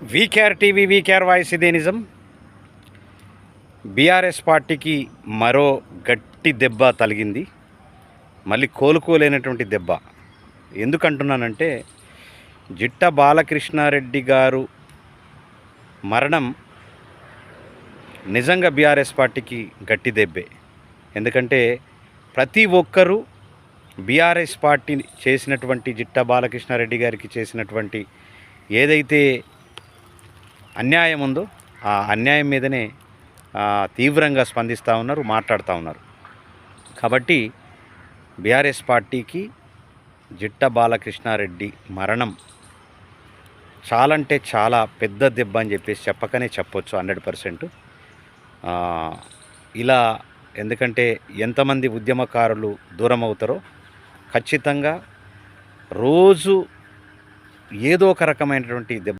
VKR TV VKR voice ఇదే నిజం. BRS పార్టీకి మరో గట్టి దెబ్బ తగిలింది. మళ్ళీ కోలుకోలేనటువంటి దెబ్బ. ఎందుకంటున్నానంటే జిట్ట బాలకృష్ణారెడ్డి గారు మరణం నిజంగా బీఆర్ఎస్ పార్టీకి గట్టి దెబ్బే. ఎందుకంటే ప్రతి ఒక్కరూ బీఆర్ఎస్ పార్టీ చేసినటువంటి జిట్ట బాలకృష్ణారెడ్డి గారికి చేసినటువంటి ఏదైతే అన్యాయం ఉందో ఆ అన్యాయం మీదనే తీవ్రంగా స్పందిస్తూ ఉన్నారు, మాట్లాడుతూ ఉన్నారు. కాబట్టి బీఆర్ఎస్ పార్టీకి జిట్ట బాలకృష్ణారెడ్డి మరణం చాలా అంటే చాలా పెద్ద దెబ్బ అని చెప్పేసి చెప్పకనే చెప్పొచ్చు 100%. ఇలా ఎందుకంటే ఎంతమంది ఉద్యమకారులు దూరం అవుతారో ఖచ్చితంగా రోజు ఏదో ఒక రకమైనటువంటి దెబ్బ